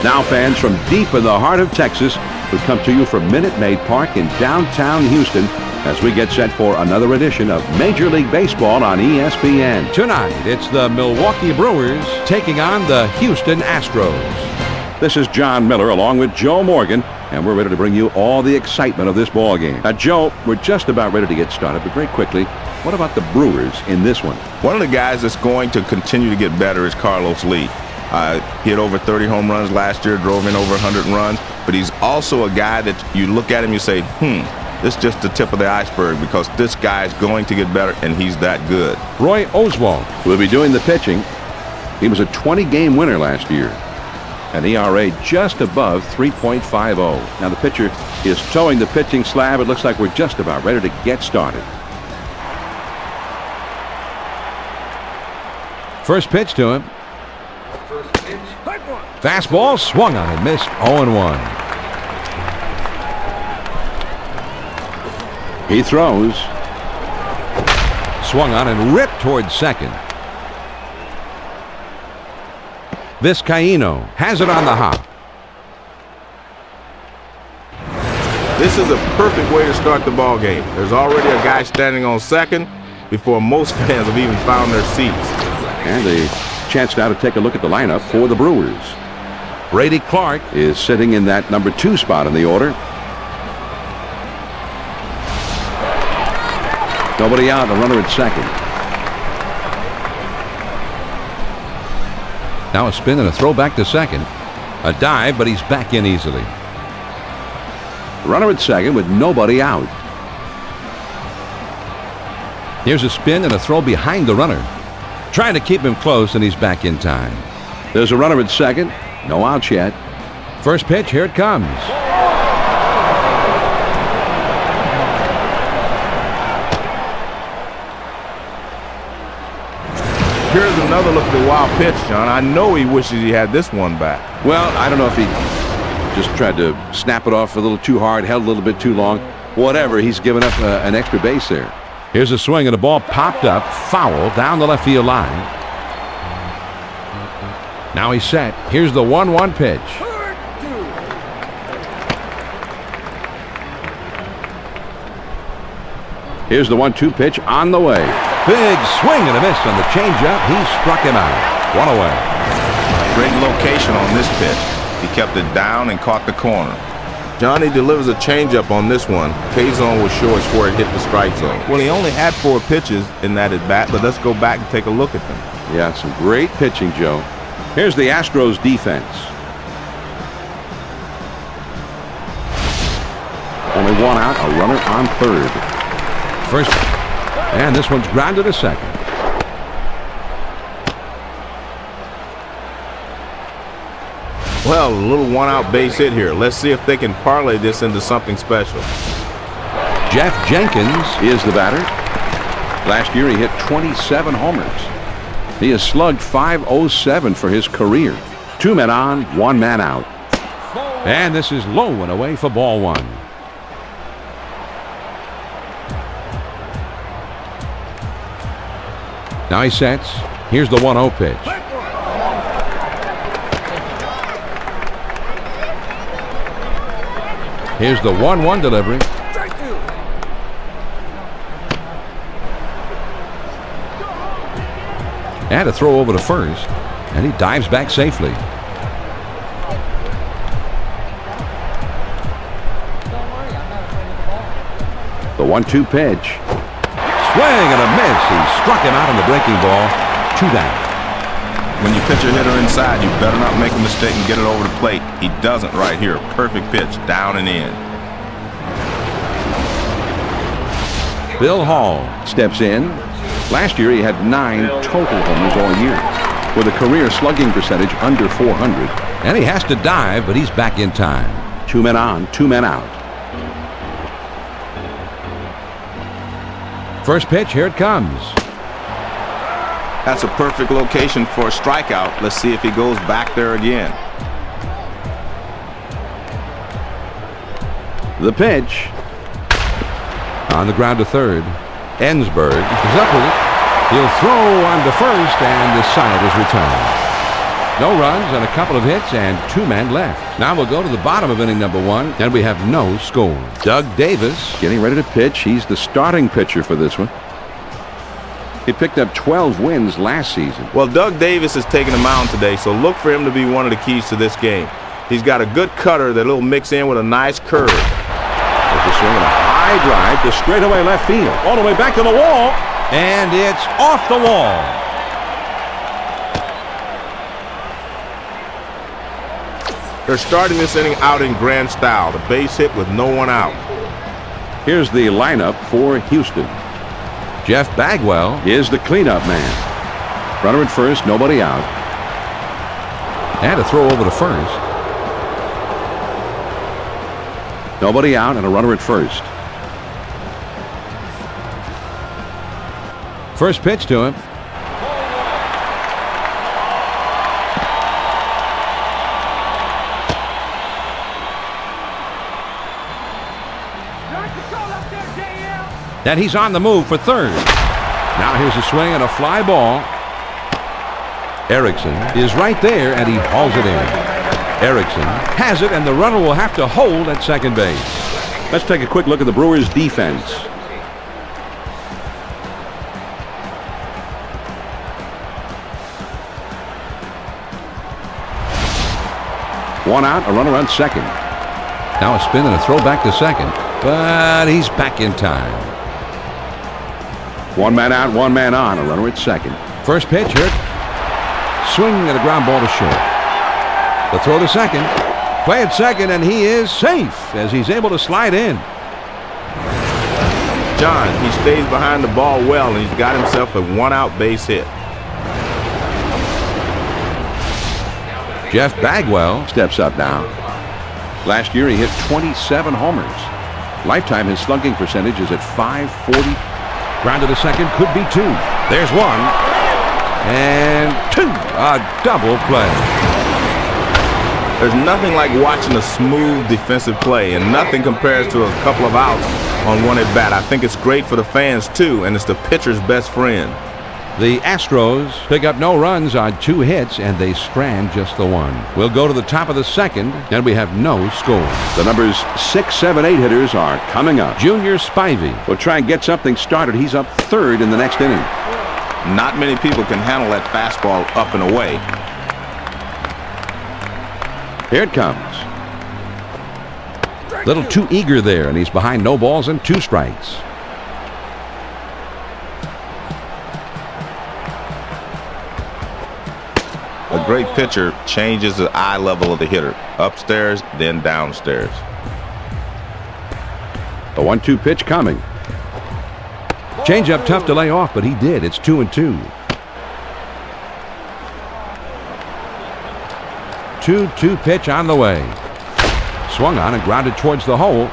Now fans from deep in the heart of Texas, we come to you from Minute Maid Park in downtown Houston as we get set for another edition of Major League Baseball on ESPN. Tonight, it's the Milwaukee Brewers taking on the Houston Astros. This is John Miller along with Joe Morgan, and we're ready to bring you all the excitement of this ball game. Joe, we're just about ready to get started, but very quickly, what about the Brewers in this one? One of the guys that's going to continue to get better is Carlos Lee. He had over 30 home runs last year, drove in over 100 runs, but he's also a guy that you look at him and you say, this is just the tip of the iceberg because this guy is going to get better, and he's that good. Roy Oswalt will be doing the pitching. He was a 20-game winner last year. An ERA just above 3.50. Now the pitcher is towing the pitching slab. It looks like we're just about ready to get started. First pitch to him. Fastball swung on and missed. 0-1. He throws. Swung on and ripped towards second. Vizcaíno has it on the hop. This is a perfect way to start the ball game. There's already a guy standing on second before most fans have even found their seats. And a chance now to take a look at the lineup for the Brewers. Brady Clark is sitting in that number 2 spot in the order. Nobody out, a runner at second. Now a spin and a throw back to second. A dive, but he's back in easily. Runner at second with nobody out. Here's a spin and a throw behind the runner. Trying to keep him close, and he's back in time. There's a runner at second. No outs yet. First pitch, here it comes. Here's another look at the wild pitch, John. I know he wishes he had this one back. Well, I don't know if he just tried to snap it off a little too hard, held a little bit too long. Whatever, he's given up an extra base there. Here's a swing, and the ball popped up, foul, down the left field line. Now he's set. Here's the 1-1 pitch. Here's the 1-2 pitch on the way. Big swing and a miss on the changeup. He struck him out. 1 away. Great location on this pitch. He kept it down and caught the corner. Johnny delivers a changeup on this one. K-zone will show us where it hit the strike zone. Well, he only had 4 pitches in that at bat, but let's go back and take a look at them. Yeah, some great pitching, Joe. Here's the Astros defense. Only 1 out, a runner on third. First, and this one's grounded to second. Well, a little 1-out base hit here. Let's see if they can parlay this into something special. Jeff Jenkins is the batter. Last year he hit 27 homers. He has slugged .507 for his career. 2 men on, 1 man out. And this is low and away for ball 1. Now he sets. Here's the 1-0 pitch. Here's the 1-1 delivery. And a throw over to first, and he dives back safely. The 1-2 pitch. Swing and a miss. He struck him out on the breaking ball. 2 down. When you pitch a hitter inside, you better not make a mistake and get it over the plate. He doesn't right here. Perfect pitch, down and in. Bill Hall steps in. Last year he had 9 total homers all year, with a career slugging percentage under .400. And he has to dive, but he's back in time. 2 men on, 2 men out. First pitch, here it comes. That's a perfect location for a strikeout. Let's see if he goes back there again. The pitch. On the ground to third. Ensberg is up with it. He'll throw on to first, and the side is returned. No runs and a couple of hits and 2 men left. Now we'll go to the bottom of inning number 1, and we have no score. Doug Davis getting ready to pitch. He's the starting pitcher for this one. He picked up 12 wins last season. Well, Doug Davis is taking the mound today, so look for him to be one of the keys to this game. He's got a good cutter that he'll mix in with a nice curve. There's a swing and a high drive to straightaway left field. All the way back to the wall. And it's off the wall. They're starting this inning out in grand style. The base hit with no one out. Here's the lineup for Houston. Jeff Bagwell is the cleanup man. Runner at first, nobody out. And a throw over to first. Nobody out and a runner at first. First pitch to him. And he's on the move for third. Now here's a swing and a fly ball. Erickson is right there, and he hauls it in. Erickson has it, and the runner will have to hold at second base. Let's take a quick look at the Brewers' defense. One out, a runner on second. Now a spin and a throw back to second, but he's back in time. One man out, one man on, a runner at second. First pitch hurt. Swing and a ground ball to short. The throw to second. Play at second, and he is safe as he's able to slide in. John, he stays behind the ball well, and he's got himself a one-out base hit. Jeff Bagwell steps up now. Last year he hit 27 homers. Lifetime his slugging percentage is at .540. Ground to the second, could be 2. There's 1 and 2. A double play. There's nothing like watching a smooth defensive play, and nothing compares to a couple of outs on one at bat. I think it's great for the fans too, and it's the pitcher's best friend. The Astros pick up no runs on 2 hits, and they strand just the 1. We'll go to the top of the second, and we have no score. The numbers 6, 7, 8 hitters are coming up. Junior Spivey will try and get something started. He's up third in the next inning. Not many people can handle that fastball up and away. Here it comes. Little too eager there, and he's behind no balls and 2 strikes. A great pitcher changes the eye level of the hitter. Upstairs, then downstairs. The 1-2 pitch coming. Change up tough to lay off, but he did. It's 2-2. 2-2 pitch on the way. Swung on and grounded towards the hole.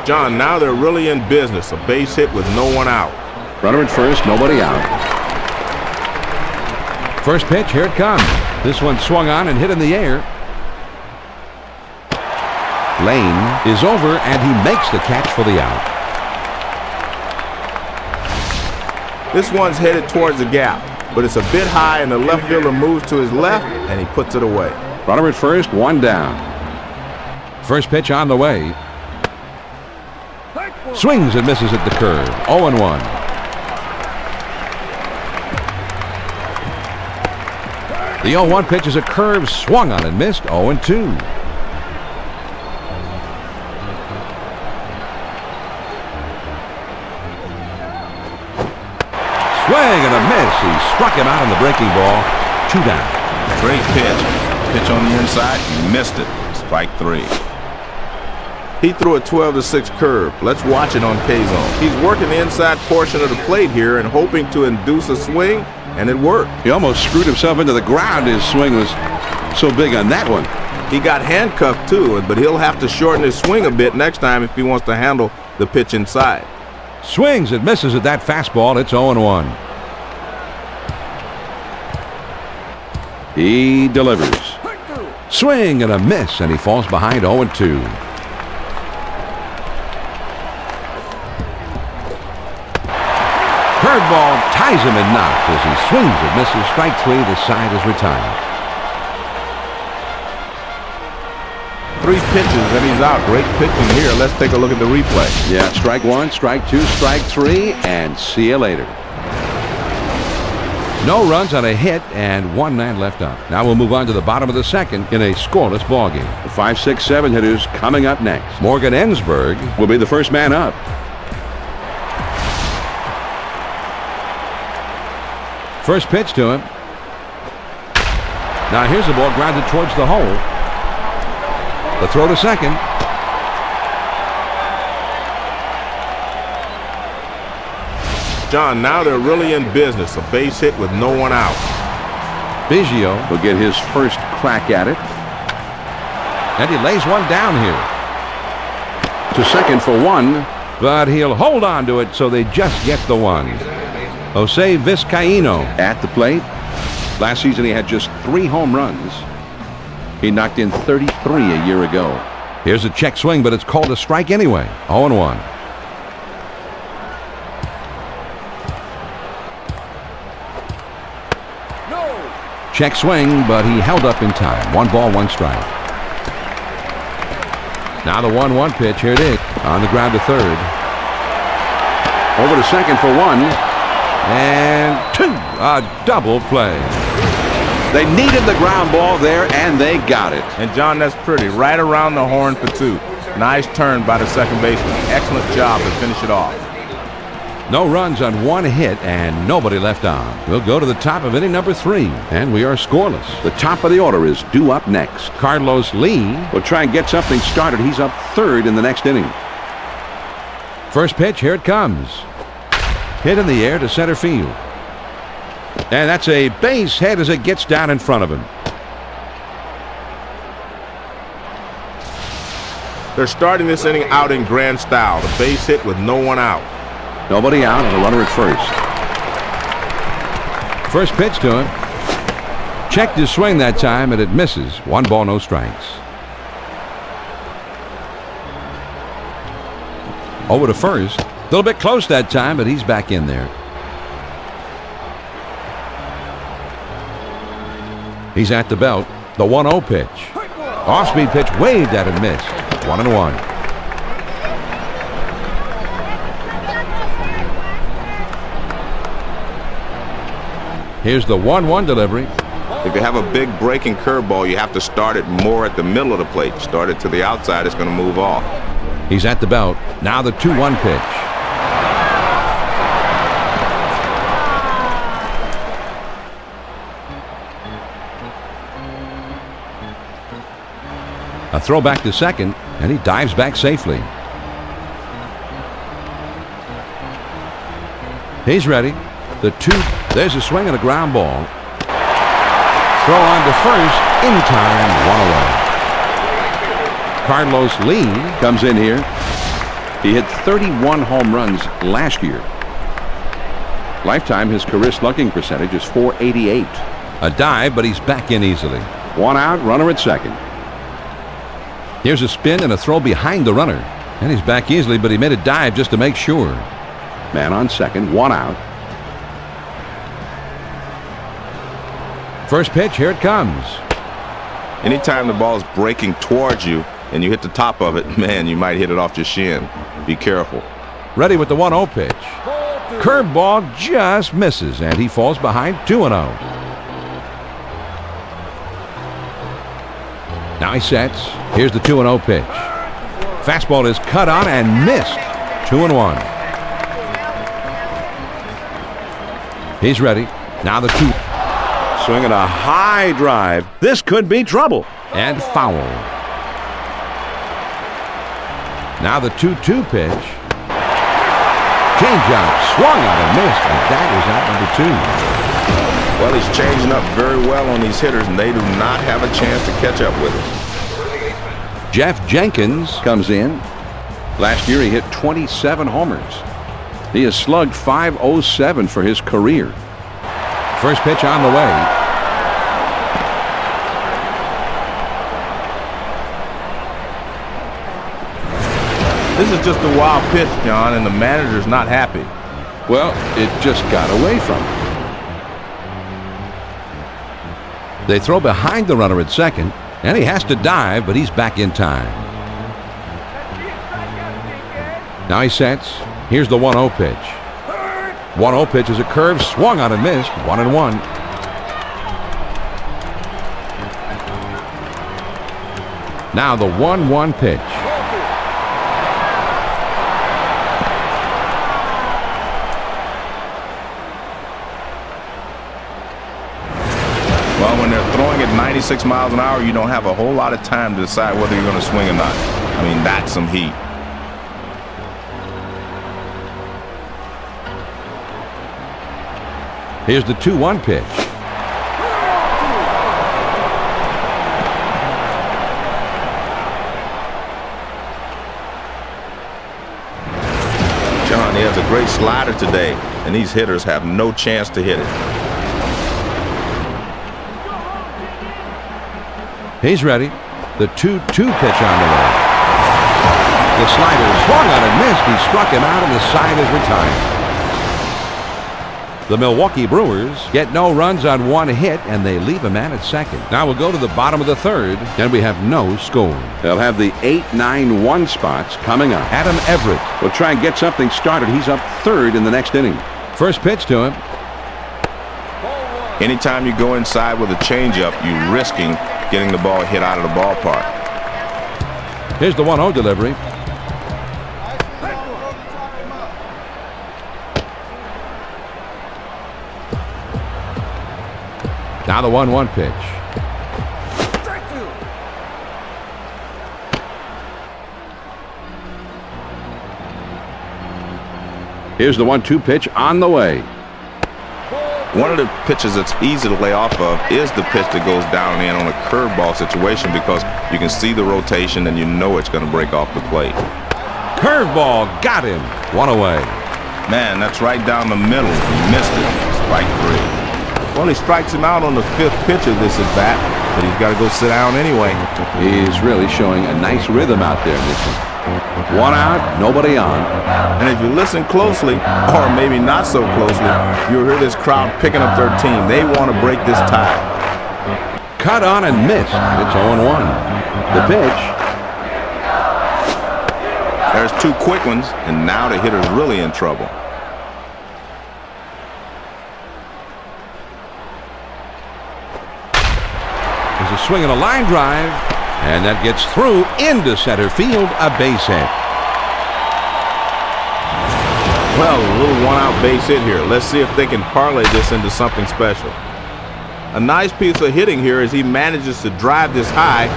John, now they're really in business. A base hit with no one out. Runner at first, nobody out. First pitch, here it comes. This one swung on and hit in the air. Lane is over, and he makes the catch for the out. This one's headed towards the gap, but it's a bit high, and the left fielder moves to his left, and he puts it away. Runner at first, 1 down. First pitch on the way. Swings and misses at the curve. 0-1. The 0-1 pitch is a curve, swung on and missed. 0-2. Swing and a miss. He struck him out on the breaking ball. 2 down. Great pitch. Pitch on the inside. He missed it. Strike 3. He threw a 12-6 curve. Let's watch it on K-Zone. He's working the inside portion of the plate here and hoping to induce a swing, and it worked. He almost screwed himself into the ground. His swing was so big on that one. He got handcuffed too, but he'll have to shorten his swing a bit next time if he wants to handle the pitch inside. Swings and misses at that fastball. It's 0-1. He delivers. Swing and a miss, and he falls behind 0-2. Curveball ties him and knocks as he swings and misses. Strike three. The side is retired. 3 pitches and he's out. Great pitching here. Let's take a look at the replay. Yeah, strike one, strike two, strike three, and see you later. No runs on a hit and 1 man left on. Now we'll move on to the bottom of the second in a scoreless ballgame. The 5, 6, 7 hitters coming up next. Morgan Ensberg Will be the first man up. first pitch to him. Now here's the ball grounded towards the hole. The throw to second. John, now they're really in business. A base hit with no one out. Biggio Will get his first crack at it. and he lays one down here. To second for one. But he'll hold on to it, so they just get the one. Jose Vizcaíno At the plate. Last season he had just 3 home runs. He knocked in 33 a year ago. Here's a check swing, but it's called a strike anyway. 0-1. Check swing, but he held up in time. 1 ball, 1 strike. Now the 1-1 pitch. Here it is. On the ground to third. Over to second for 1. And 2. A double play. They needed the ground ball there, and they got it. And John, that's pretty. Right around the horn for 2. Nice turn by the second baseman. Excellent job to finish it off. No runs on 1 hit and nobody left on. We'll go to the top of inning number 3, and we are scoreless. The top of the order is due up next. Carlos Lee. We'll try and get something started. He's up 3rd in the next inning. First pitch, here it comes. Hit in the air to center field. And that's a base hit as it gets down in front of him. They're starting this inning out in grand style. The base hit with no one out. Nobody out and a runner at first. First pitch to him. Checked his swing that time, and it misses. 1 ball, no strikes. Over to first. A little bit close that time, but he's back in there. He's at the belt. The 1-0 pitch. Off-speed pitch waved at and missed. 1-1. Here's the 1-1 delivery. If you have a big breaking curveball, you have to start it more at the middle of the plate. Start it to the outside, it's going to move off. He's at the belt. Now the 2-1 pitch. A throw back to second, and he dives back safely. He's ready. The 2. There's a swing and a ground ball. Throw on to first. In time. 1 away. Carlos Lee Comes in here. He hit 31 home runs last year. Lifetime, his career slugging percentage is .488. A dive, but he's back in easily. 1 out, runner at second. Here's a spin and a throw behind the runner. And he's back easily, but he made a dive just to make sure. Man on second, 1 out. First pitch, here it comes. Anytime the ball is breaking towards you and you hit the top of it, man, you might hit it off your shin. Be careful. Ready with the 1-0 pitch. Curveball just misses, and he falls behind 2-0. Now he sets. Here's the 2-0 pitch. Fastball is cut on and missed. 2-1. He's ready. Now the 2. Swinging a high drive. This could be trouble. And foul. Now the 2-2 pitch. Changeup swung out and missed, and that is out number 2. Well, he's changing up very well on these hitters, and they do not have a chance to catch up with him. Jeff Jenkins Comes in. Last year he hit 27 homers. He has slugged .507 for his career. First pitch on the way. This is just a wild pitch, John, and the manager's not happy. Well, it just got away from him. They throw behind the runner at second, and he has to dive, but he's back in time. Now he sets. Here's the 1-0 pitch. 1-0 pitch is a curve, swung on and missed. 1-1. Now the 1-1 pitch. Well, when they're throwing at 96 miles an hour, you don't have a whole lot of time to decide whether you're going to swing or not. I mean, that's some heat. Here's the 2-1 pitch. John, he has a great slider today, and these hitters have no chance to hit it. He's ready. The 2-2 pitch on the way. The slider is swung on and missed. He struck him out, and the side is retired. The Milwaukee Brewers get no runs on one hit, and they leave a man at second. Now we'll go to the bottom of the third, and we have no score. They'll have the 8-9-1 spots coming up. Adam Everett will try and get something started. He's up third in the next inning. First pitch to him. Anytime you go inside with a changeup, you're risking getting the ball hit out of the ballpark. Here's the 1-0 delivery. Now the 1-1 pitch. Here's the 1-2 pitch on the way. One of the pitches that's easy to lay off of is the pitch that goes down and in on a curveball situation because you can see the rotation and you know it's going to break off the plate. Curveball got him. One away. Man, that's right down the middle. He missed it. Strike 3. Well, he strikes him out on the 5th pitch of this at bat, but he's got to go sit down anyway. He's really showing a nice rhythm out there in this one. One out, nobody on. And if you listen closely, or maybe not so closely, you'll hear this crowd picking up their team. They want to break this tie. Cut on and missed. It's 0-1. The pitch. There's 2 quick ones, and now the hitter's really in trouble. There's a swing and a line drive, and that gets through into center field, a base hit. Well, a little one-out base hit here. Let's see if they can parlay this into something special. A nice piece of hitting here as he manages to drive this high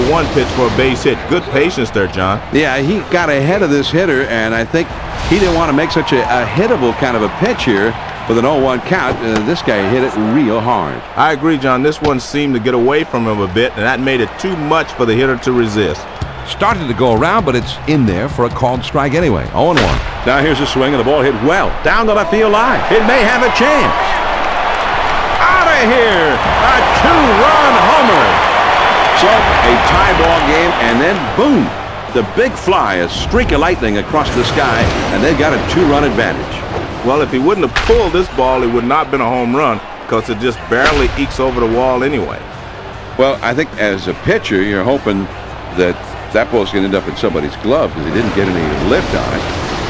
0-1 pitch for a base hit. Good patience there, John. Yeah, he got ahead of this hitter, and I think he didn't want to make such a hittable kind of a pitch here. With an 0-1 count, this guy hit it real hard. I agree, John. This one seemed to get away from him a bit, and that made it too much for the hitter to resist. Started to go around, but it's in there for a called strike anyway. 0-1. Now here's a swing, and the ball hit well down the left field line. It may have a chance. Out of here! A 2-run homer. So a tie ball game, and then boom! The big fly, a streak of lightning across the sky, and they've got a 2-run advantage. Well, if he wouldn't have pulled this ball, it would not have been a home run because it just barely ekes over the wall anyway. Well, I think as a pitcher, you're hoping that that ball's going to end up in somebody's glove because he didn't get any lift on it.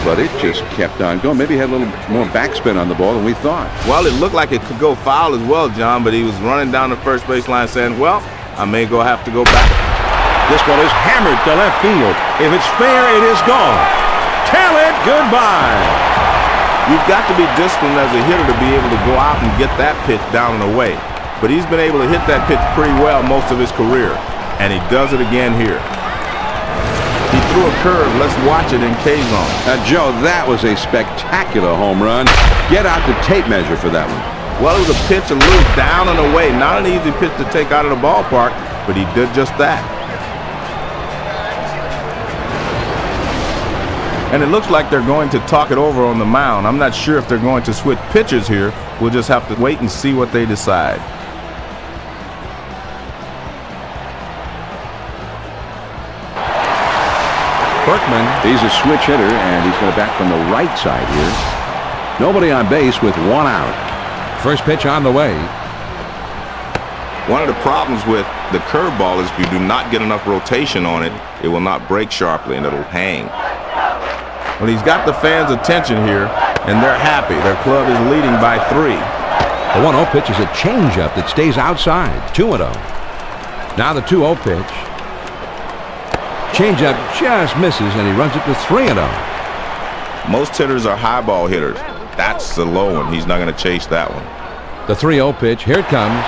But it just kept on going. Maybe he had a little more backspin on the ball than we thought. Well, it looked like it could go foul as well, John, but he was running down the first base line saying, well, I may have to go back. This ball is hammered to left field. If it's fair, it is gone. Tell it goodbye. You've got to be disciplined as a hitter to be able to go out and get that pitch down and away. But he's been able to hit that pitch pretty well most of his career. And he does it again here. He threw a curve. Let's watch it in K-zone. Joe, that was a spectacular home run. Get out the tape measure for that one. Well, it was a pitch a little down and away. Not an easy pitch to take out of the ballpark, but he did just that. And it looks like they're going to talk it over on the mound. I'm not sure if they're going to switch pitchers here. We'll just have to wait and see what they decide. Berkman, he's a switch hitter, and he's going to bat from the right side here. Nobody on base with one out. First pitch on the way. One of the problems with the curveball is if you do not get enough rotation on it, it will not break sharply and it'll hang. Well, he's got the fans' attention here, and they're happy. Their club is leading by 3. The 1-0 pitch is a changeup that stays outside. 2-0. Now the 2-0 pitch. Changeup just misses, and he runs it to 3-0. Most hitters are high ball hitters. That's the low one. He's not going to chase that one. The 3-0 pitch. Here it comes.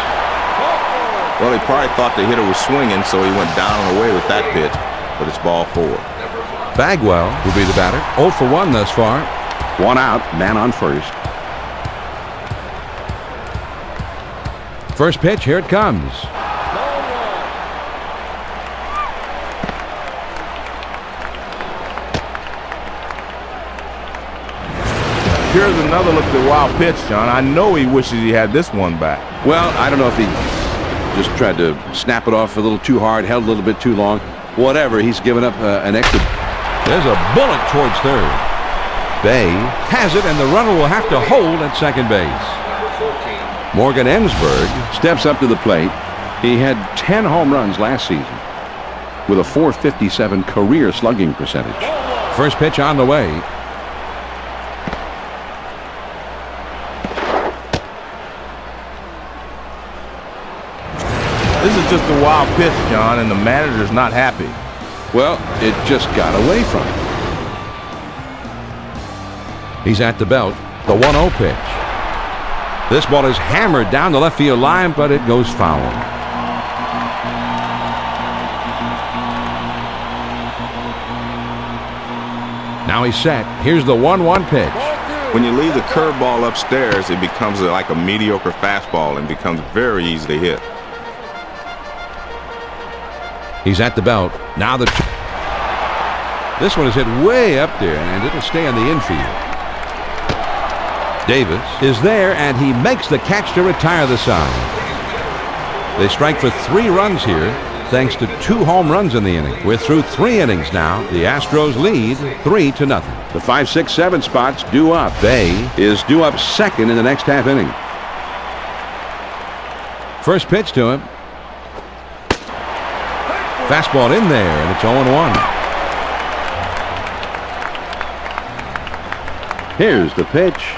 Well, he probably thought the hitter was swinging, so he went down and away with that pitch, but it's ball 4. Bagwell will be the batter. 0 for 1 thus far. 1 out, man on first. First pitch, here it comes. Here's another look at the wild pitch, John. I know he wishes he had this one back. Well, I don't know if he just tried to snap it off a little too hard, held a little bit too long. Whatever, he's given up an extra. There's a bullet towards third. Bay has it, and the runner will have to hold at second base. Morgan Ensberg Steps up to the plate. He had 10 home runs last season with a .457 career slugging percentage. First pitch on the way. This is just a wild pitch, John, and the manager's not happy. Well, it just got away from him. He's at the belt. The 1-0 pitch. This ball is hammered down the left field line, but it goes foul. Now he's set. Here's the 1-1 pitch. When you leave the curveball upstairs, it becomes like a mediocre fastball and becomes very easy to hit. He's at the belt. Now the... This one is hit way up there, and it'll stay on the infield. Davis is there, and he makes the catch to retire the side. They strike for 3 runs here, thanks to 2 home runs in the inning. We're through 3 innings now. The Astros lead 3-0. The 5, 6, 7 spots due up. Bay Is due up second in the next half inning. first pitch to him. Fastball in there, and it's 0-1. Here's the pitch.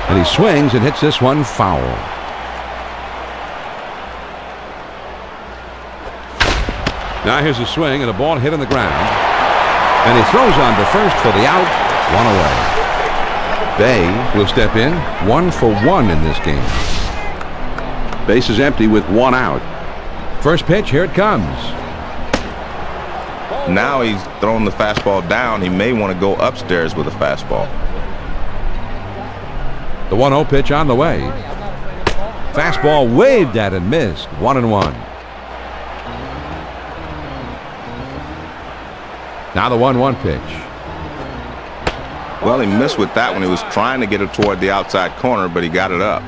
And he swings and hits this one foul. Now here's a swing and a ball hit on the ground. And he throws on to first for the out. 1 away. Bay will step in. 1 for 1 in this game. Base is empty with 1 out. First pitch, here it comes. Now he's thrown the fastball down. He may want to go upstairs with a fastball. The 1-0 pitch on the way. Fastball waved at and missed. 1-1. Now the 1-1 pitch. Well, he missed with that one. He was trying to get it toward the outside corner, but he got it up.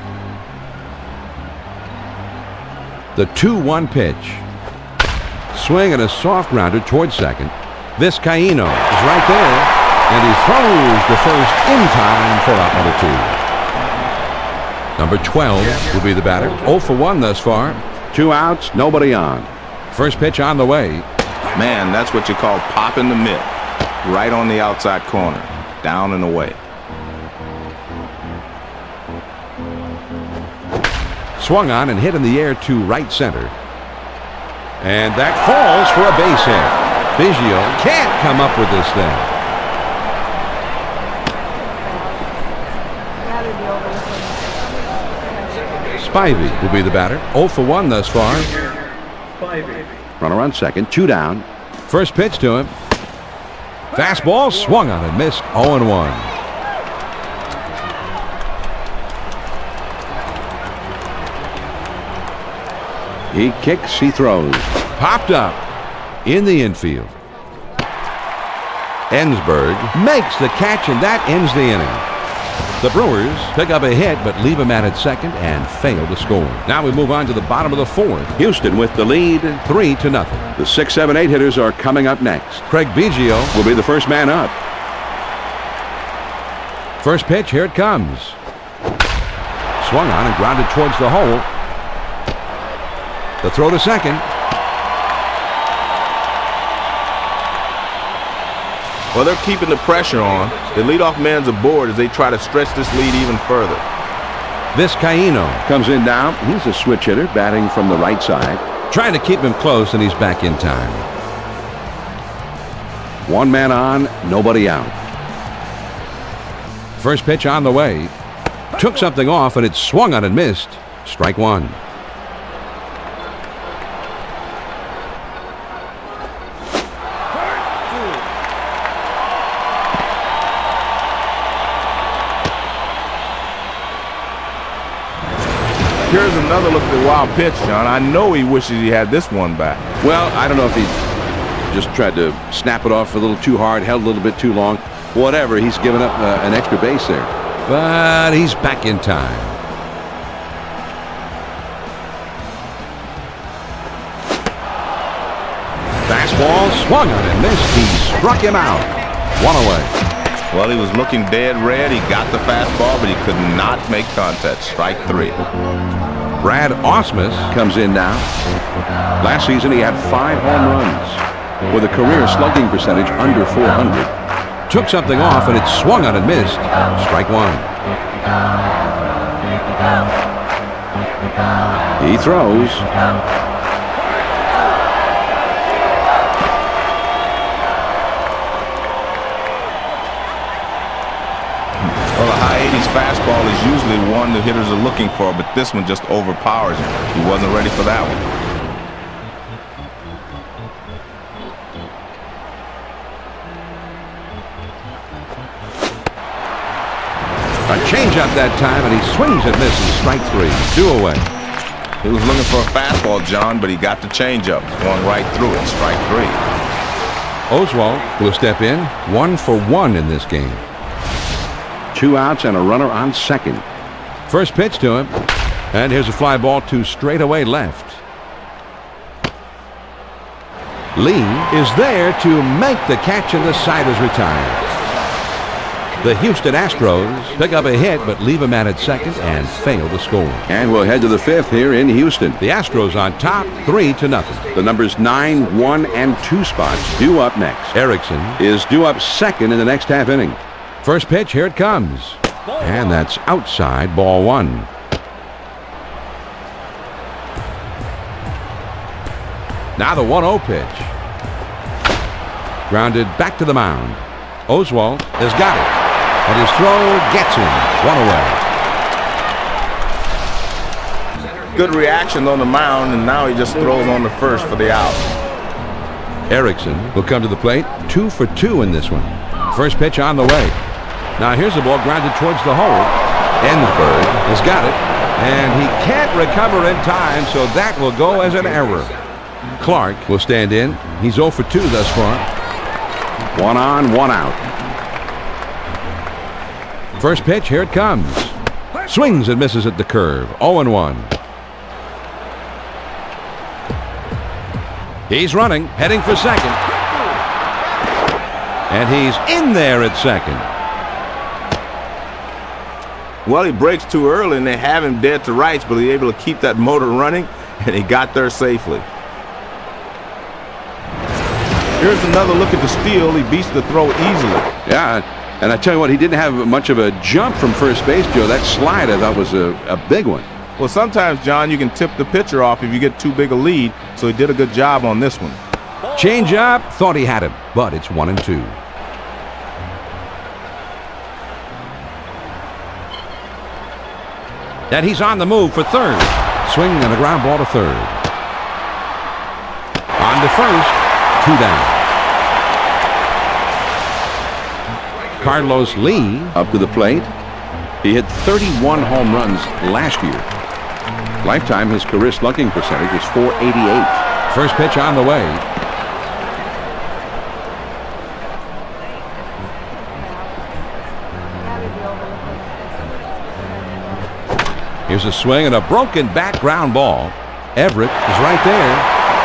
The 2-1 pitch. Swing and a soft grounder towards second. Vizcaíno is right there, and he throws the first in time for out number 2. Number 12 will be the batter. 0 for 1 thus far. 2 outs, nobody on. First pitch on the way. Man, that's what you call popping the mitt. Right on the outside corner. Down and away. Swung on and hit in the air to right center. And that falls for a base hit. Biggio can't come up with this thing. Spivey will be the batter. 0 for 1 thus far. Runner on second, 2 down. First pitch to him. Fastball swung on and missed. 0-1. He kicks, he throws. Popped up in the infield. Ensberg makes the catch, and that ends the inning. The Brewers pick up a hit but leave a man at second and fail to score. Now we move on to the bottom of the fourth. Houston with the lead. 3-0. The 6, 7, 8 hitters are coming up next. Craig Biggio Will be the first man up. First pitch, here it comes. Swung on and grounded towards the hole. The throw to second. Well, they're keeping the pressure on. The leadoff man's aboard as they try to stretch this lead even further. Vizcaíno Comes in now. He's a switch hitter batting from the right side. trying to keep him close, and he's back in time. One man on, nobody out. First pitch on the way. Took something off, and it swung on and missed. Strike one. Here's another look at the wild pitch, John. I know he wishes he had this one back. Well, I don't know if he just tried to snap it off a little too hard, held a little bit too long. Whatever, he's given up an extra base there. But he's back in time. Fastball swung on and missed. He struck him out. One away. Well, he was looking dead red. He got the fastball, but he could not make contact. Strike three. Brad Ausmus Comes in now. Last season he had 5 home runs with a career slugging percentage under 400. took something off, and it swung on and missed. Strike one. He throws. Well, the high 80s fastball is usually one the hitters are looking for, but this one just overpowers him. He wasn't ready for that one. A changeup that time, and he swings and misses. Strike three. 2 away. He was looking for a fastball, John, but he got the changeup. Going right through it. Strike three. Oswalt will step in. 1 for 1 in this game. 2 outs and a runner on second. First pitch to him. And here's a fly ball to straightaway left. Lee is there to make the catch, and the side is retired. The Houston Astros pick up a hit but leave a man at second and fail to score. And we'll head to the 5th here in Houston. The Astros on top 3-0. The numbers 9, 1, and 2 spots due up next. Erickson Is due up second in the next half inning. first pitch, here it comes. And that's outside, ball 1. Now the 1-0 pitch. Grounded back to the mound. Oswalt has got it. And his throw gets him. 1 away. Good reaction on the mound, and now he just throws on the first for the out. Erickson will come to the plate. 2 for 2 in this one. First pitch on the way. Now here's the ball grounded towards the hole. Ensberg has got it. And he can't recover in time, so that will go as an error. Clark will stand in. He's 0 for 2 thus far. 1 on, 1 out. First pitch, here it comes. Swings and misses at the curve. 0-1. He's running, heading for second. And he's in there at second. Well, he breaks too early, and they have him dead to rights, but he's able to keep that motor running, and he got there safely. Here's another look at the steal. He beats the throw easily. Yeah, and I tell you what, he didn't have much of a jump from first base, Joe. That slide, I thought, was a big one. Well, sometimes, John, you can tip the pitcher off if you get too big a lead, so he did a good job on this one. Change up, thought he had him, but it's 1-2. And he's on the move for third. Swing and a ground ball to third. On to first. 2 down. Carlos Lee Up to the plate. He hit 31 home runs last year. Lifetime, his career slugging percentage is .488. First pitch on the way. Here's a swing and a broken back ground ball. Everett is right there.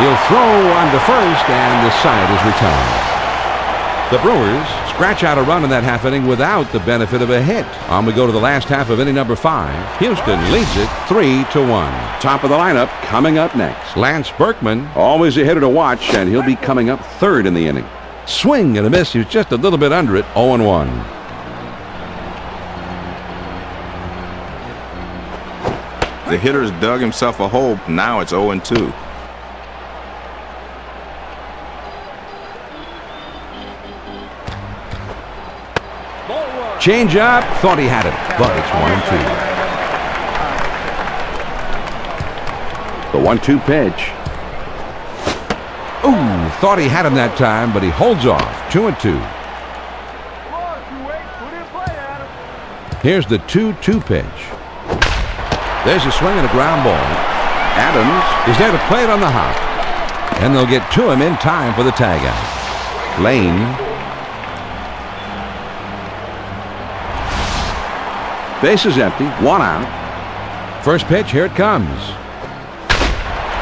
He'll throw on to first, and the side is retired. The Brewers scratch out a run in that half inning without the benefit of a hit. On we go to the last half of inning number 5. Houston leads it 3-1. Top of the lineup coming up next. Lance Berkman, Always a hitter to watch, and he'll be coming up third in the inning. swing and a miss. He was just a little bit under it. 0-1. The hitter's dug himself a hole. Now it's 0-2. Change up. Thought he had it, but it's 1-2. The 1-2 pitch. Ooh, thought he had him that time, but he holds off. 2-2. Here's the 2-2 pitch. There's a swing and a ground ball. Adams is there to play it on the hop. And they'll get to him in time for the tag out. Lane. Base is empty. 1 out. First pitch, here it comes.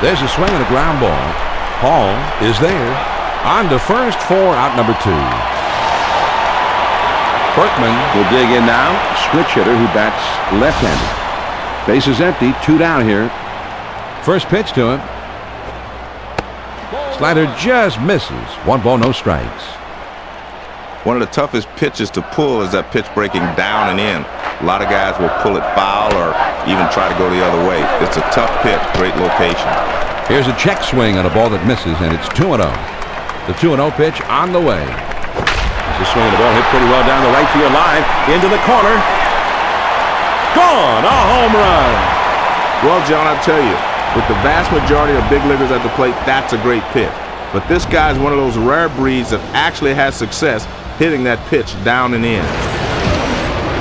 There's a swing and a ground ball. Hall is there. On to first for out number 2. Berkman will dig in now. Switch hitter who bats left-handed. Base is empty. 2 down here. First pitch to him. Slider just misses. 1 ball, no strikes. One of the toughest pitches to pull is that pitch breaking down and in. A lot of guys will pull it foul or even try to go the other way. It's a tough pitch. Great location. Here's a check swing on a ball that misses, and it's 2-0. The 2-0 pitch on the way. The swing of the ball hit pretty well down the right field line. Into the corner. Gone! A home run! Well, John, I'll tell you, with the vast majority of big leaguers at the plate, that's a great pitch. But this guy's one of those rare breeds that actually has success hitting that pitch down and in.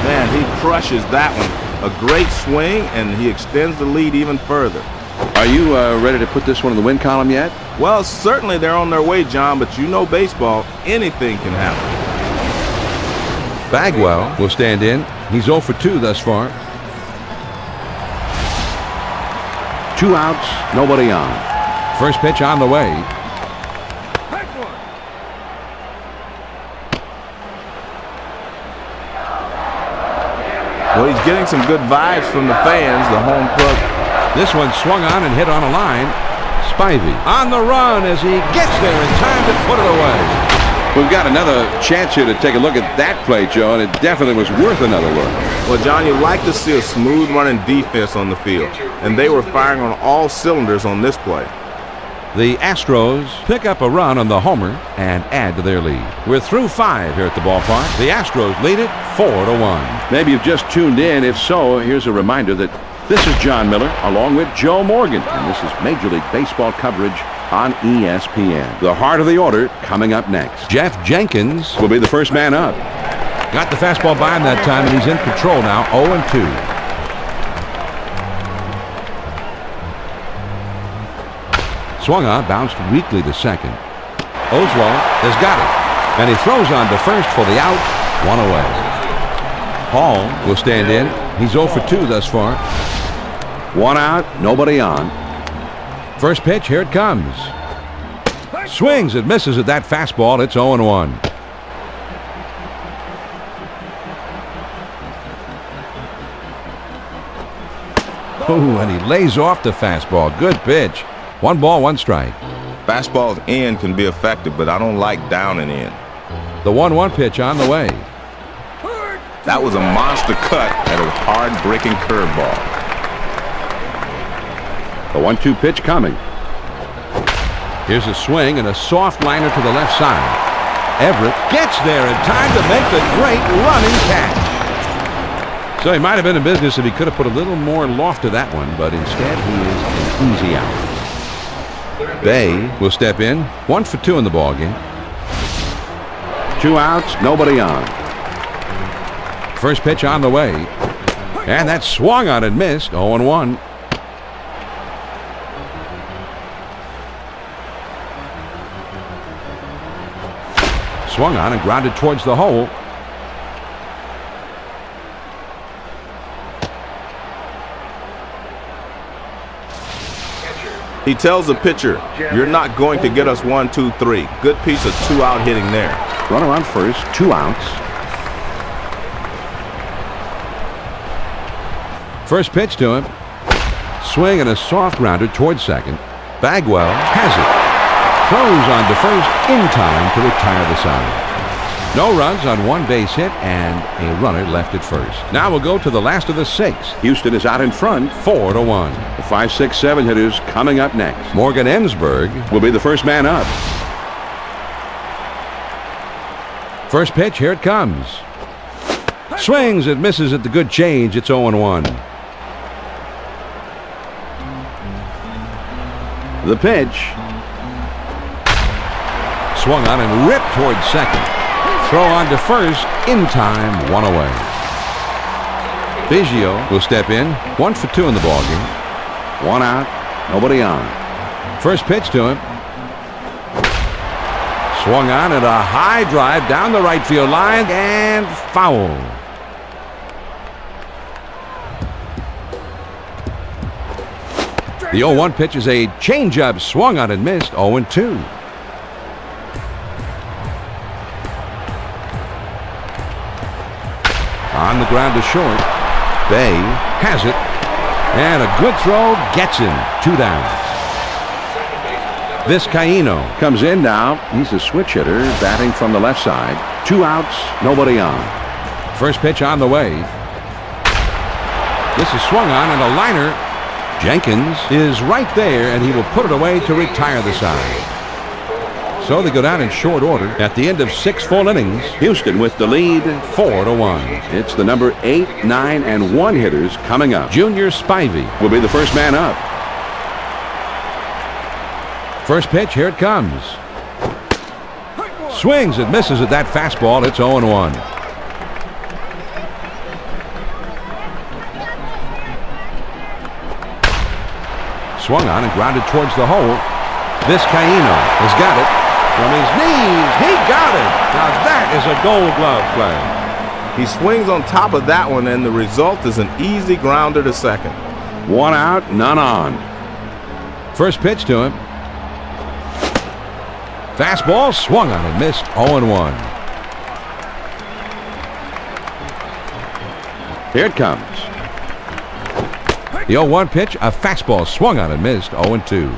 Man, he crushes that one. A great swing, and he extends the lead even further. Are you ready to put this one in the win column yet? Well, certainly they're on their way, John, but you know baseball, anything can happen. Bagwell will stand in. He's 0 for 2 thus far. 2 outs, nobody on. First pitch on the way. Well, he's getting some good vibes from the fans, the home plug. This one swung on and hit on a line. Spivey on the run as he gets there in time to put it away. We've got another chance here to take a look at that play, Joe, and it definitely was worth another look. Well, John, you like to see a smooth running defense on the field, and they were firing on all cylinders on this play. The Astros pick up a run on the homer and add to their lead. We're through 5 here at the ballpark. The Astros lead it 4-1. Maybe you've just tuned in. If so, here's a reminder that this is John Miller along with Joe Morgan, and this is Major League Baseball coverage on ESPN. The heart of the order coming up next. Jeff Jenkins Will be the first man up. got the fastball by him that time, and he's in control now, 0-2. Swung on, bounced weakly to second. Oswald has got it, and he throws on to first for the out. 1 away. Hall will stand in. He's 0 for 2 thus far. 1 out, nobody on. First pitch, here it comes. Swings and misses at that fastball. It's 0-1. Oh, and he lays off the fastball. Good pitch. 1 ball, 1 strike. Fastballs in can be effective, but I don't like down and in. The 1-1 pitch on the way. That was a monster cut at a hard-breaking curveball. The 1-2 pitch coming. Here's a swing and a soft liner to the left side. Everett gets there in time to make the great running catch. So he might have been in business if he could have put a little more loft to that one, but instead he is an easy out. Bay will step in. 1 for 2 in the ballgame. 2 outs, nobody on. First pitch on the way. And that swung on and missed. 0-1. Swung on and grounded towards the hole. He tells the pitcher, you're not going to get us 1, 2, 3. Good piece of 2-out hitting there. Runner on first, 2 outs. First pitch to him. Swing and a soft grounder towards second. Bagwell has it. Throws on to first in time to retire the side. No runs on 1 base hit and a runner left at first. Now we'll go to the last of the 6. Houston is out in front, 4-1. The 5, 6, 7 hitters coming up next. Morgan Ensberg will be the first man up. First pitch, here it comes. Swings, it misses at the good change. It's 0-1. The pitch. Swung on and ripped towards second. Throw on to first, in time, 1 away. Biggio will step in, 1 for 2 in the ballgame. 1 out, nobody on. First pitch to him. Swung on at a high drive down the right field line and foul. The 0-1 pitch is a changeup, swung on and missed, 0-2. On the ground to short. Bay has it. And a good throw gets him. 2 down. Vizcaíno comes in now. He's a switch hitter batting from the left side. 2 outs, nobody on. First pitch on the way. This is swung on and a liner. Jenkins is right there and he will put it away to retire the side. So they go down in short order at the end of 6 full innings. Houston with the lead, 4-1. It's the number 8, 9, and 1 hitters coming up. Junior Spivey will be the first man up. First pitch, here it comes. Swings, it misses at that fastball. It's 0-1. Swung on and grounded towards the hole. Vizcaíno has got it. From his knees, he got it. Now that is a Gold Glove play. He swings on top of that one, and the result is an easy grounder to second. 1 out, none on. First pitch to him. Fastball swung on and missed, 0-1. Here it comes. The 0-1 pitch, a fastball swung on and missed, 0-2.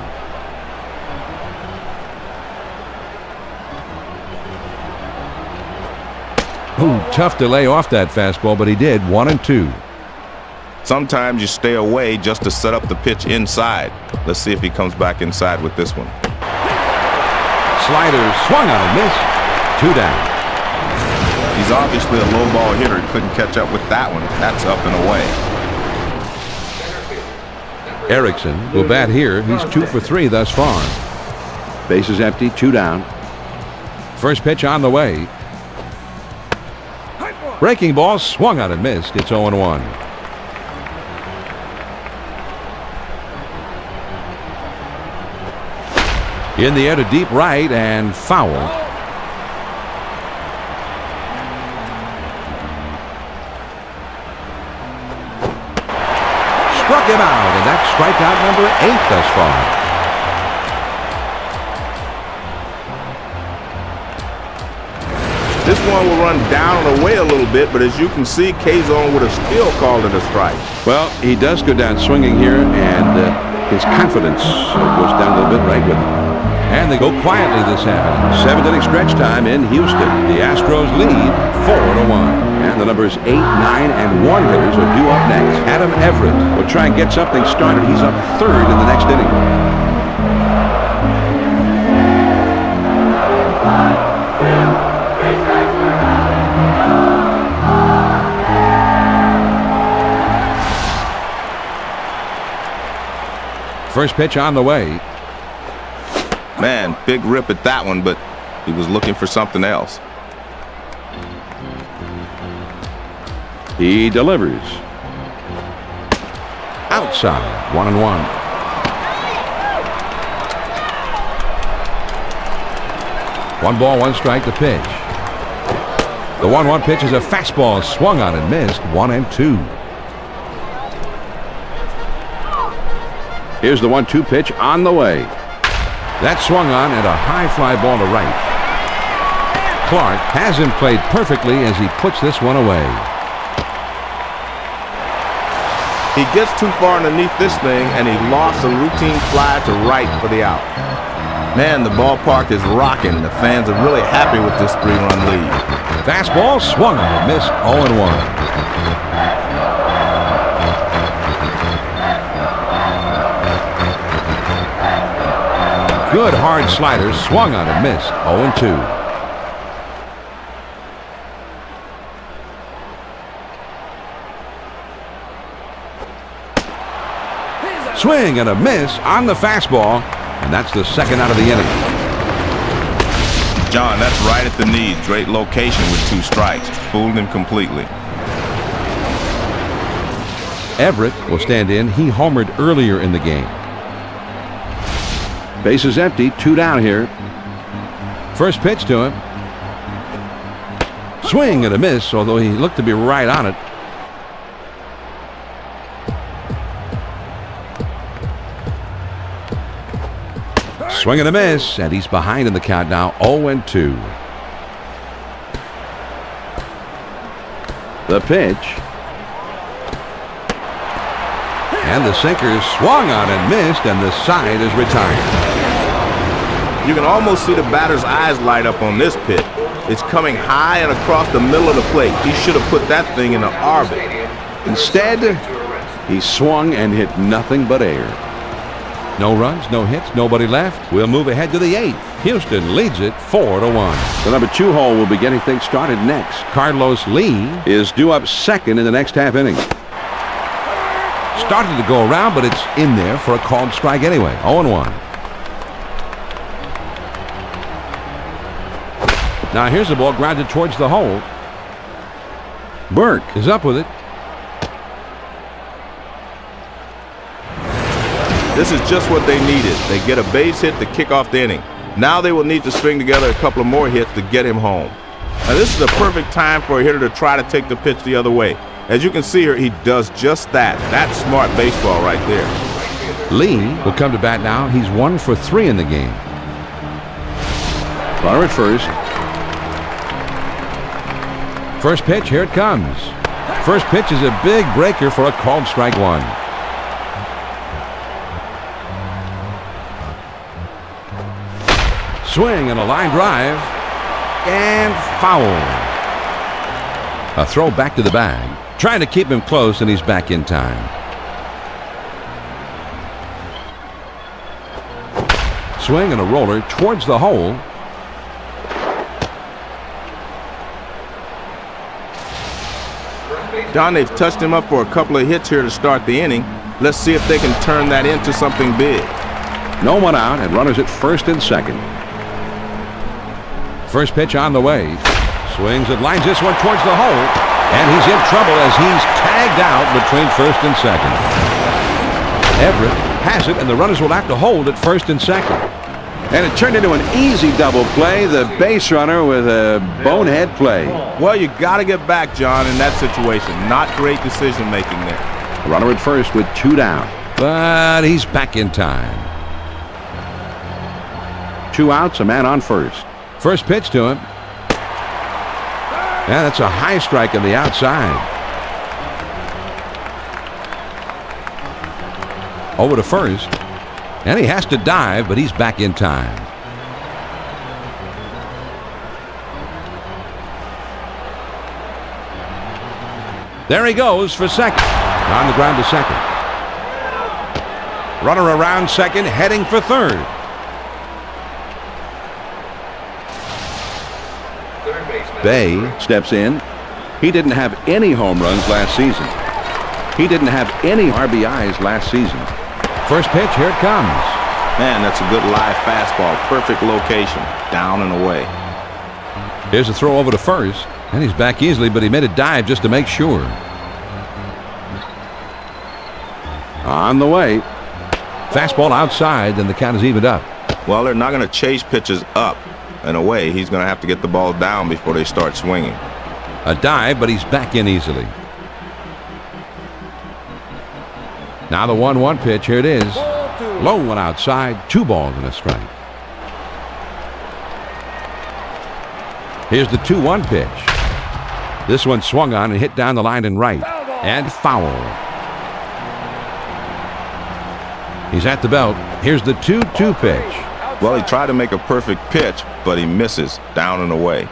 Ooh, tough to lay off that fastball, but he did. 1-2. Sometimes you stay away just to set up the pitch inside. Let's see if he comes back inside with this one. Slider swung on and missed. 2 down. He's obviously a low ball hitter. He couldn't catch up with that one. That's up and away. Erickson will bat here. He's 2 for 3 thus far. Bases empty, 2 down. First pitch on the way. Breaking ball swung on and missed. It's 0-1. In the air to deep right and foul. Struck him out, and that's strikeout number 8 thus far. This one will run down and away a little bit, but as you can see, K-Zone would have still called it a strike. Well, he does go down swinging here, and his confidence goes down a little bit right with him. And they go quietly this afternoon. 7th inning stretch time in Houston. The Astros lead 4-1. And the numbers 8, 9, and 1 hitters are due up next. Adam Everett will try and get something started. He's up 3rd in the next inning. First pitch on the way. Man, big rip at that one, but he was looking for something else. He delivers. Outside, 1-1. One ball, 1 strike to pitch. The 1-1 pitch is a fastball swung on and missed, 1-2. Here's the 1-2 pitch on the way. That swung on and a high fly ball to right. Clark has him played perfectly as he puts this one away. He gets too far underneath this thing, and he lost a routine fly to right for the out. Man, the ballpark is rocking. The fans are really happy with this 3-run lead. Fastball swung on and missed 0-1. Good hard slider swung on and missed 0-2. Swing and a miss on the fastball, and that's the second out of the inning. John, that's right at the knee. Great location with 2 strikes. Fooled him completely. Everett will stand in. He homered earlier in the game. Bases empty, 2 down here. First pitch to him. Swing and a miss, although he looked to be right on it. Swing and a miss, and he's behind in the count now, 0-2. The pitch. And the sinker swung on and missed, and the side is retired. You can almost see the batter's eyes light up on this pitch. It's coming high and across the middle of the plate. He should have put that thing in the orbit. Instead, he swung and hit nothing but air. No runs, no hits, nobody left. We'll move ahead to the 8th. Houston leads it 4-1. The number 2 hole will be getting things started next. Carlos Lee Is due up second in the next half inning. started to go around, but it's in there for a called strike anyway. 0-1. Now here's the ball grounded towards the hole. Burke Is up with it. This is just what they needed. They get a base hit to kick off the inning. Now they will need to string together a couple of more hits to get him home. Now this is a perfect time for a hitter to try to take the pitch the other way. As you can see here, he does just that. That's smart baseball right there. Lee will come to bat now. He's 1 for 3 in the game. runner at first. First pitch, here it comes. First pitch is a big breaker for a called strike 1. Swing and a line drive. And foul. A throw back to the bag. Trying to keep him close, and he's back in time. Swing and a roller towards the hole. John, they've touched him up for a couple of hits here to start the inning. Let's see if they can turn that into something big. No one out and runners at first and second. First pitch on the way. Swings and lines this one towards the hole. And he's in trouble as he's tagged out between first and second. Everett has it, and the runners will have to hold at first and second. And it turned into an easy double play. The base runner with a bonehead play. Well, you got to get back, John, in that situation. Not great decision making there. Runner at first with 2 down. But he's back in time. 2 outs, a man on first. First pitch to him. Yeah, that's a high strike on the outside. Over to first. And he has to dive, but he's back in time. There he goes for second. On the ground to second. Runner around second, heading for third. Bay steps in. He didn't have any home runs last season. He didn't have any RBIs last season. First pitch, here it comes. Man, that's a good live fastball. Perfect location. Down and away. Here's a throw over to first. And he's back easily, but he made a dive just to make sure. On the way. Fastball outside, and the count is evened up. Well, they're not going to chase pitches up and away. He's going to have to get the ball down before they start swinging. A dive, but he's back in easily. Now the 1-1 pitch. Here it is. Low one outside, 2 balls and a strike. Here's the 2-1 pitch. This one swung on and hit down the line and right. And foul. He's at the belt. Here's the 2-2 pitch. Well, he tried to make a perfect pitch, but he misses down and away.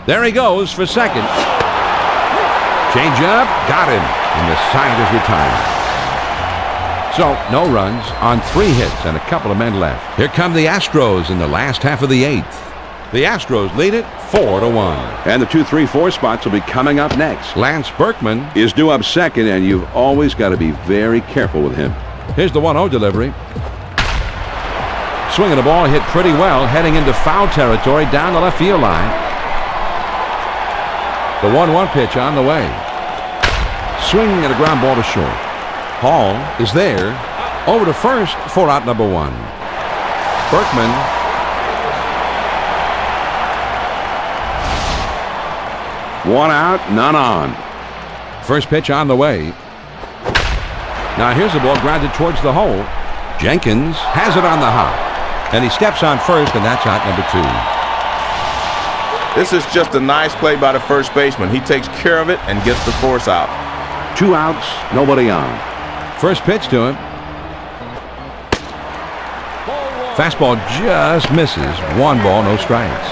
There he goes for second. Change up, got him, and the side is retired. So, no runs on 3 hits and a couple of men left. Here come the Astros in the last half of the 8th. The Astros lead it 4-1. And the 2, 3, 4 spots will be coming up next. Lance Berkman Is due up second, and you've always got to be very careful with him. Here's the 1-0 delivery. Swinging the ball hit pretty well, heading into foul territory down the left field line. The 1-1 pitch on the way. Swing and a ground ball to short. Hall is there. Over to first for out number 1. Berkman. One out, none on. First pitch on the way. Now here's the ball grounded towards the hole. Jenkins has it on the hop. And he steps on first, and that's out number 2. This is just a nice play by the first baseman. He takes care of it and gets the force out. 2 outs, nobody on. First pitch to him. Fastball just misses. 1 ball, no strikes.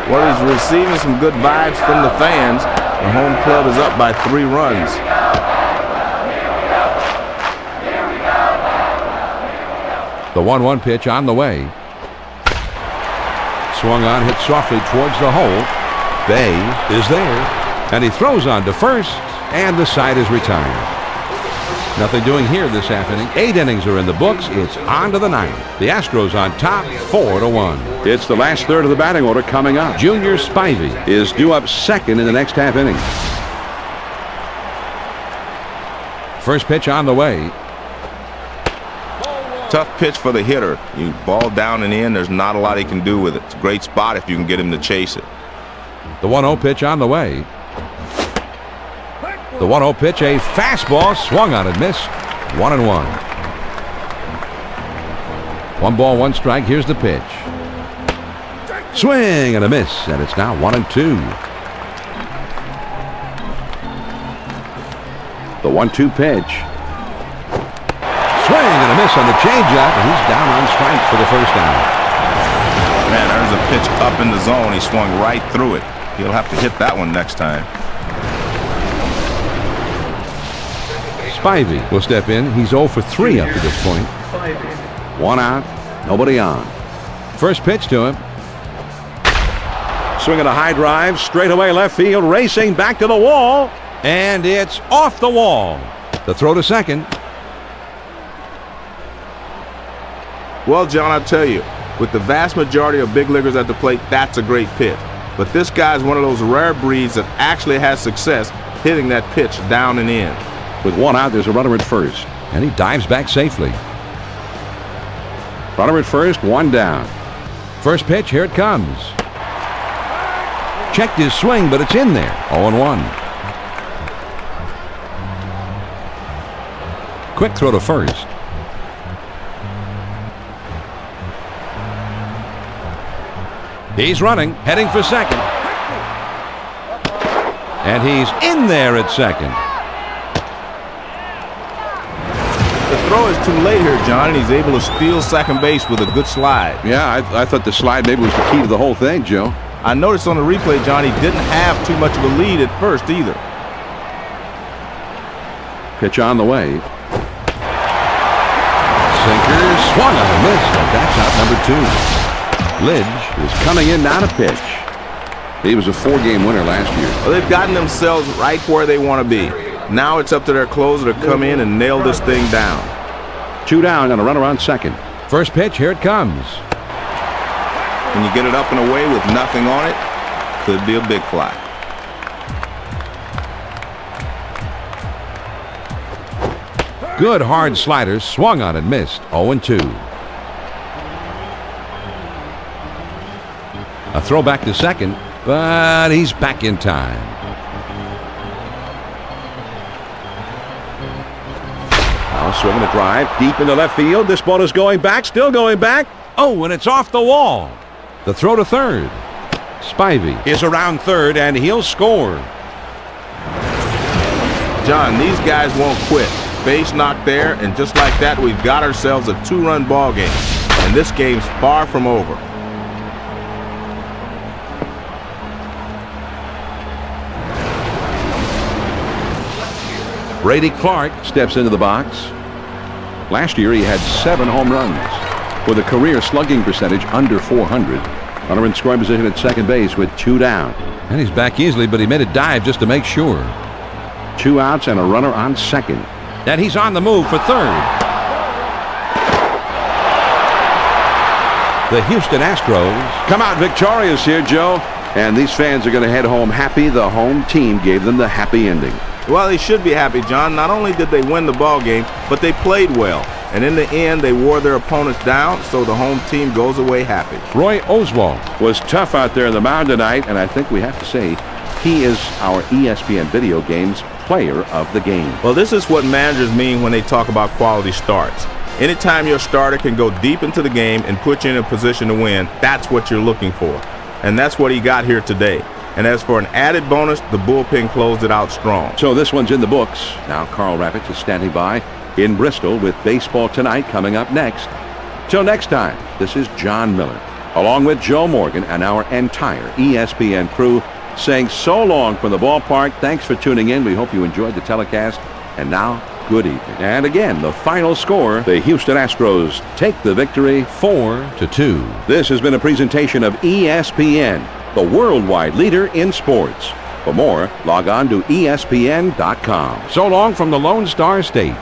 Well, he's receiving some good vibes from the fans. The home club is up by 3 runs. The 1-1 pitch on the way. Swung on, hit softly towards the hole. Bay is there, and he throws on to first, and the side is retired. Nothing doing here this afternoon. 8 innings are in the books. It's on to the 9th. The Astros on top, 4-1. It's the last third of the batting order coming up. Junior Spivey Is due up second in the next half inning. first pitch on the way. Tough pitch for the hitter. You ball down and in, there's not a lot he can do with it. It's a great spot if you can get him to chase it. The 1-0 pitch on the way. The 1-0 pitch, a fastball, swung on and missed. 1-1. 1 ball, 1 strike. Here's the pitch. Swing and a miss, and it's now 1-2. The 1-2 pitch. Swing and a miss on the changeup, and he's down on strikes for the first down. Man, there's a pitch up in the zone. He swung right through it. He'll have to hit that one next time. Spivey will step in. He's 0 for 3 up to this point. 1 out, nobody on. First pitch to him. Swinging a high drive, straight away left field, racing back to the wall. And it's off the wall. The throw to second. Well, John, I'll tell you, with the vast majority of big leaguers at the plate, that's a great pitch. But this guy's one of those rare breeds that actually has success hitting that pitch down and in. With 1 out, there's a runner at first. And he dives back safely. Runner at first, 1 down. First pitch, here it comes. Checked his swing, but it's in there. 0-1. Quick throw to first. He's running, heading for second. And he's in there at second. The throw is too late here, John, and he's able to steal second base with a good slide. Yeah, I thought the slide maybe was the key to the whole thing, Joe. I noticed on the replay, John, he didn't have too much of a lead at first either. Pitch on the way. Sinker swung on a miss, and that's out number 2. Lidge is coming in now to pitch. He was a 4-game winner last year. Well, they've gotten themselves right where they want to be. Now it's up to their closer to come in and nail this thing down. 2 down and a runner on second. First pitch, here it comes. When you get it up and away with nothing on it, could be a big fly. Good hard slider, swung on and missed. 0-2. A throw back to second, but he's back in time. swing and a drive deep into left field. This ball is going back, still going back. Oh, and it's off the wall. The throw to third. Spivey is around third, and he'll score. John, these guys won't quit. Base knocked there, and just like that, we've got ourselves a 2-run ball game. And this game's far from over. Brady Clark steps into the box. Last year, he had 7 home runs with a career slugging percentage under 400. Runner in scoring position at second base with 2 down. And he's back easily, but he made a dive just to make sure. 2 outs and a runner on second. And he's on the move for third. The Houston Astros come out victorious here, Joe. And these fans are going to head home happy. The home team gave them the happy ending. Well, they should be happy, John. Not only did they win the ball game, but they played well. And in the end, they wore their opponents down, so the home team goes away happy. Roy Oswalt was tough out there in the mound tonight, and I think we have to say he is our ESPN Video Games Player of the Game. Well, this is what managers mean when they talk about quality starts. Anytime your starter can go deep into the game and put you in a position to win, that's what you're looking for. And that's what he got here today. And as for an added bonus, the bullpen closed it out strong. So this one's in the books. Now Carl Rabbit is standing by in Bristol with Baseball Tonight coming up next. Till next time, this is John Miller, along with Joe Morgan and our entire ESPN crew, saying so long from the ballpark. Thanks for tuning in. We hope you enjoyed the telecast. And now, good evening. And again, the final score, the Houston Astros take the victory 4-2. This has been a presentation of ESPN, the worldwide leader in sports. For more, log on to ESPN.com. So long from the Lone Star State.